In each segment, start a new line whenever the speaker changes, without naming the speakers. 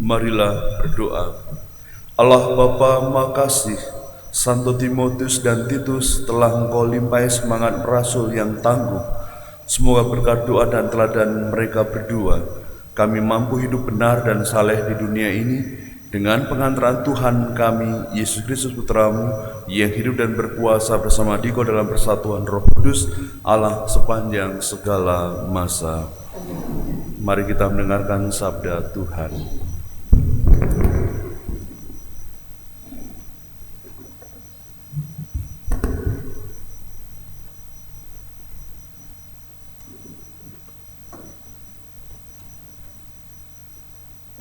Marilah berdoa. Allah Bapa, makasih Santo Timotius dan Titus telah Engkau limpahi semangat rasul yang tangguh. Semoga berkat doa dan teladan mereka berdua, kami mampu hidup benar dan saleh di dunia ini dengan pengantaran Tuhan kami, Yesus Kristus Putramu, yang hidup dan berkuasa bersama Dikau dalam persatuan Roh Kudus, Allah sepanjang segala masa. Mari kita mendengarkan sabda Tuhan.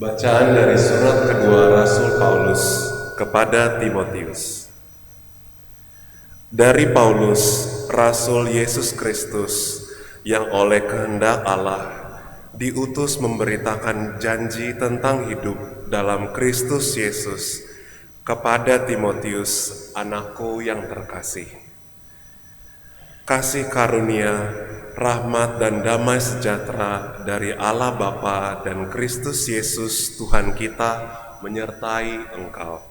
Bacaan dari surat kedua Rasul Paulus kepada Timotius. Dari Paulus, Rasul Yesus Kristus, yang oleh kehendak Allah diutus memberitakan janji tentang hidup dalam Kristus Yesus, kepada Timotius, anakku yang terkasih. Kasih karunia, rahmat dan damai sejahtera dari Allah Bapa dan Kristus Yesus Tuhan kita menyertai engkau.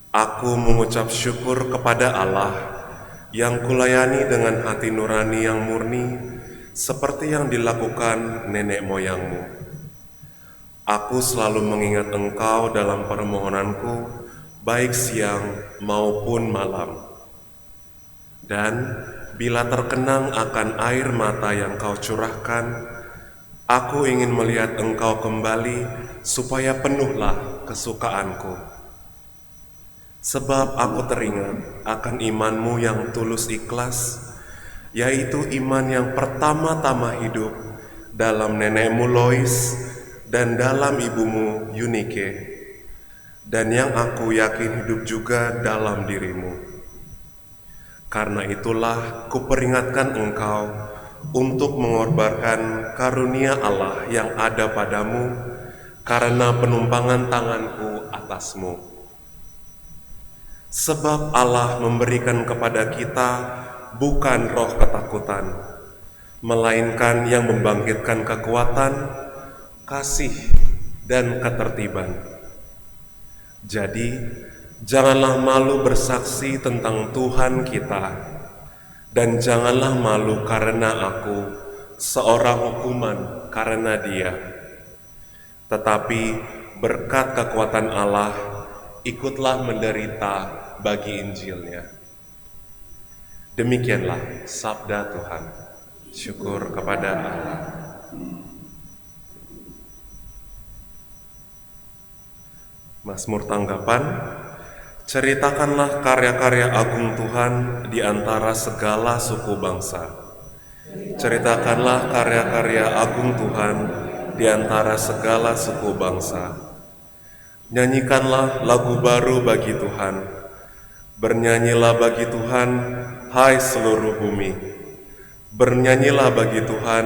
Aku mengucap syukur kepada Allah yang kulayani dengan hati nurani yang murni, seperti yang dilakukan nenek moyangmu. Aku selalu mengingat engkau dalam permohonanku, baik siang maupun malam. Dan bila terkenang akan air mata yang kau curahkan, aku ingin melihat engkau kembali supaya penuhlah kesukaanku. Sebab aku teringat akan imanmu yang tulus ikhlas, yaitu iman yang pertama-tama hidup dalam nenekmu Lois dan dalam ibumu Yunike, dan yang aku yakin hidup juga dalam dirimu. Karena itulah kuperingatkan engkau untuk mengorbankan karunia Allah yang ada padamu karena penumpangan tanganku atasmu. Sebab Allah memberikan kepada kita bukan roh ketakutan, melainkan yang membangkitkan kekuatan, kasih, dan ketertiban. Jadi, janganlah malu bersaksi tentang Tuhan kita, dan janganlah malu karena aku, seorang hukuman karena Dia. Tetapi berkat kekuatan Allah, ikutlah menderita bagi Injilnya. Demikianlah sabda Tuhan. Syukur kepada Allah. Mazmur tanggapan. Ceritakanlah karya-karya agung Tuhan di antara segala suku bangsa. Ceritakanlah karya-karya agung Tuhan di antara segala suku bangsa. Nyanyikanlah lagu baru bagi Tuhan. Bernyanyilah bagi Tuhan, hai seluruh bumi. Bernyanyilah bagi Tuhan,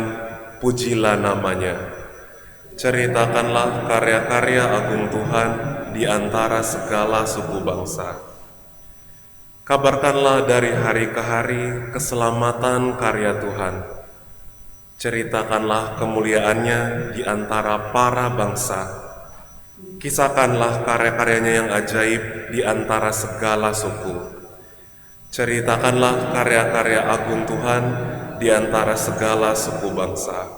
pujilah namanya. Ceritakanlah karya-karya agung Tuhan di antara segala suku bangsa. Kabarkanlah dari hari ke hari keselamatan karya Tuhan. Ceritakanlah kemuliaannya di antara para bangsa. Kisahkanlah karya-karyanya yang ajaib di antara segala suku. Ceritakanlah karya-karya agung Tuhan di antara segala suku bangsa.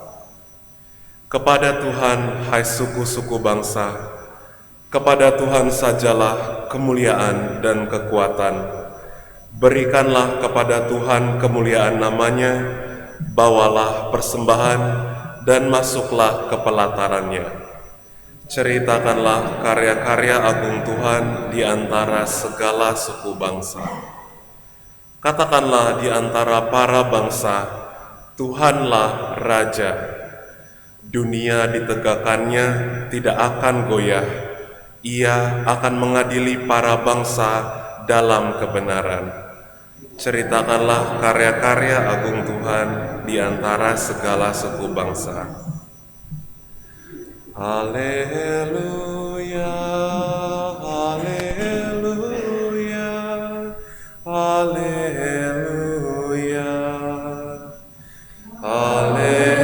Kepada Tuhan, hai suku-suku bangsa, kepada Tuhan sajalah kemuliaan dan kekuatan. Berikanlah kepada Tuhan kemuliaan namanya, bawalah persembahan dan masuklah ke pelatarannya. Ceritakanlah karya-karya agung Tuhan di antara segala suku bangsa. Katakanlah di antara para bangsa, Tuhanlah Raja. Dunia ditegakkannya tidak akan goyah. Ia akan mengadili para bangsa dalam kebenaran. Ceritakanlah karya-karya agung Tuhan di antara segala suku bangsa. Haleluya, haleluya, haleluya, haleluya, haleluya.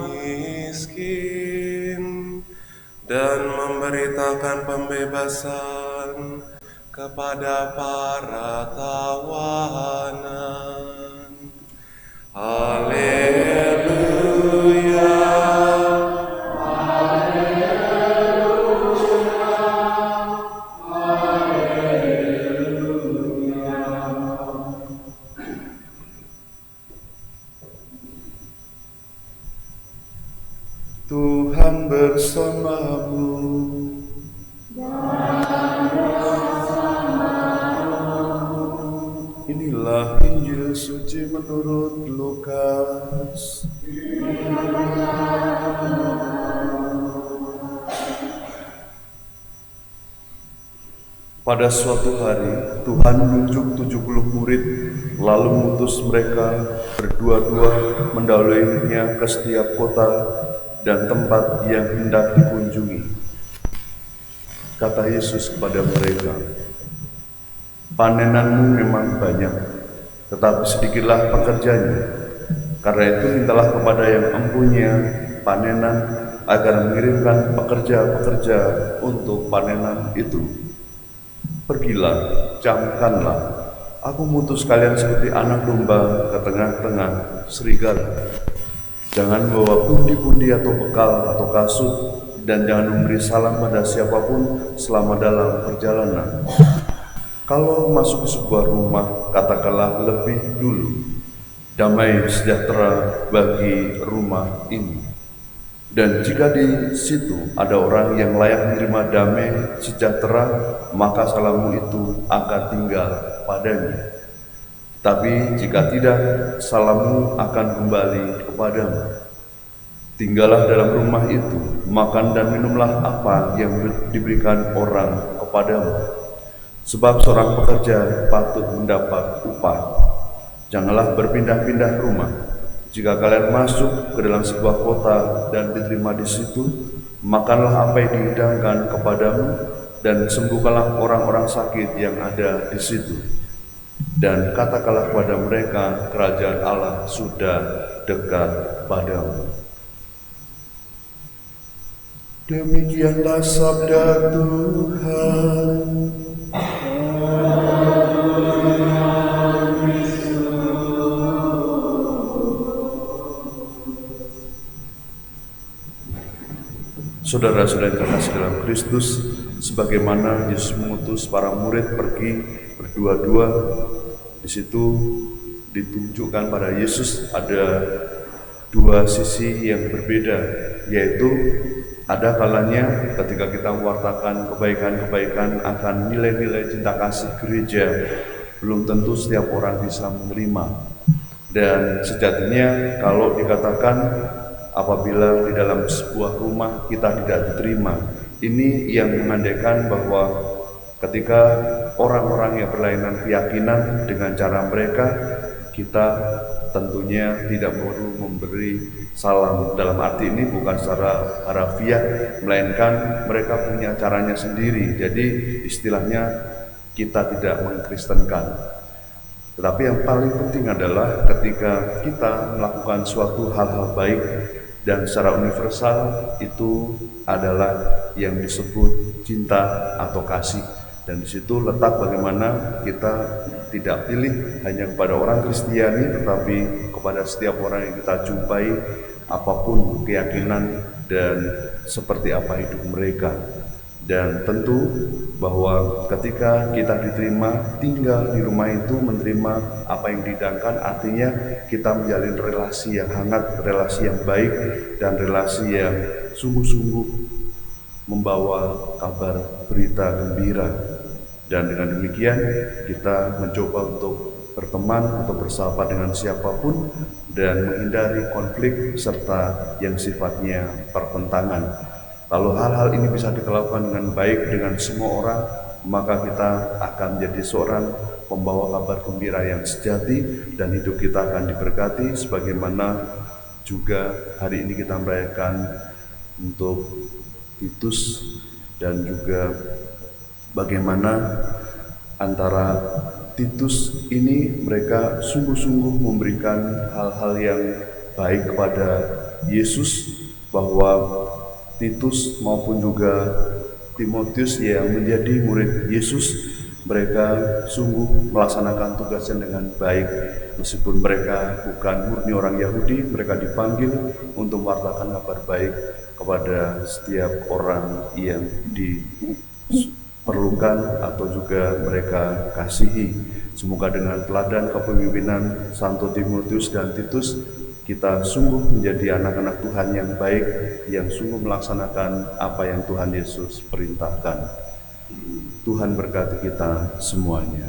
miskin dan memberitakan pembebasan kepada para tawanan. Haleluya.
Tuhan bersamamu. Inilah Injil suci menurut Lukas. Pada suatu hari, Tuhan menunjuk 70 murid, lalu mengutus mereka berdua-dua mendahuluinya ke setiap kota dan tempat yang hendak dikunjungi. Kata Yesus kepada mereka, "Panenanmu memang banyak, tetapi sedikitlah pekerjanya. Karena itu mintalah kepada yang mempunyai panenan agar mengirimkan pekerja-pekerja untuk panenan itu. Pergilah, camkanlah, aku mengutus kalian seperti anak domba ke tengah-tengah serigala. Jangan bawa pundi-pundi atau bekal atau kasut, dan jangan memberi salam pada siapapun selama dalam perjalanan. Kalau masuk ke sebuah rumah, katakanlah lebih dulu, damai sejahtera bagi rumah ini. Dan jika di situ ada orang yang layak menerima damai sejahtera, maka salammu itu akan tinggal padanya. Tapi jika tidak, salammu akan kembali kepadamu. Tinggallah dalam rumah itu, makan dan minumlah apa yang diberikan orang kepadamu. Sebab seorang pekerja patut mendapat upah. Janganlah berpindah-pindah rumah. Jika kalian masuk ke dalam sebuah kota dan diterima di situ, makanlah apa yang dihidangkan kepadamu dan sembuhkanlah orang-orang sakit yang ada di situ. Dan katakanlah kepada mereka, kerajaan Allah sudah dekat padamu." Demikianlah sabda Tuhan. Saudara-saudara yang terkasih dalam Kristus, sebagaimana Yesus mengutus para murid pergi berdua-dua, di situ ditunjukkan pada Yesus ada dua sisi yang berbeda, yaitu ada kalanya ketika kita mewartakan kebaikan-kebaikan akan nilai-nilai cinta kasih gereja, belum tentu setiap orang bisa menerima. Dan sejatinya kalau dikatakan apabila di dalam sebuah rumah kita tidak diterima, ini yang mengandaikan bahwa ketika orang-orang yang berlainan keyakinan dengan cara mereka, kita tentunya tidak perlu memberi salam. Dalam arti ini bukan secara harafiah, melainkan mereka punya caranya sendiri. Jadi istilahnya kita tidak mengkristenkan. Tetapi yang paling penting adalah ketika kita melakukan suatu hal-hal baik dan secara universal, itu adalah yang disebut cinta atau kasih. Dan di situ letak bagaimana kita tidak pilih hanya kepada orang Kristiani, tetapi kepada setiap orang yang kita jumpai, apapun keyakinan dan seperti apa hidup mereka. Dan tentu bahwa ketika kita diterima, tinggal di rumah itu menerima apa yang dihidangkan, artinya kita menjalin relasi yang hangat, relasi yang baik, dan relasi yang sungguh-sungguh membawa kabar berita gembira. Dan dengan demikian kita mencoba untuk berteman atau bersahabat dengan siapapun dan menghindari konflik serta yang sifatnya pertentangan. Kalau hal-hal ini bisa kita lakukan dengan baik dengan semua orang, maka kita akan menjadi seorang pembawa kabar gembira yang sejati dan hidup kita akan diberkati, sebagaimana juga hari ini kita merayakan untuk Titus, dan juga bagaimana antara Titus ini mereka sungguh-sungguh memberikan hal-hal yang baik kepada Yesus bahwa Titus maupun juga Timotius yang menjadi murid Yesus, mereka sungguh melaksanakan tugasnya dengan baik. Meskipun mereka bukan murni orang Yahudi, mereka dipanggil untuk mewartakan kabar baik kepada setiap orang yang diperlukan atau juga mereka kasihi. Semoga dengan teladan kepemimpinan Santo Timotius dan Titus, kita sungguh menjadi anak-anak Tuhan yang baik, yang sungguh melaksanakan apa yang Tuhan Yesus perintahkan. Tuhan berkati kita semuanya.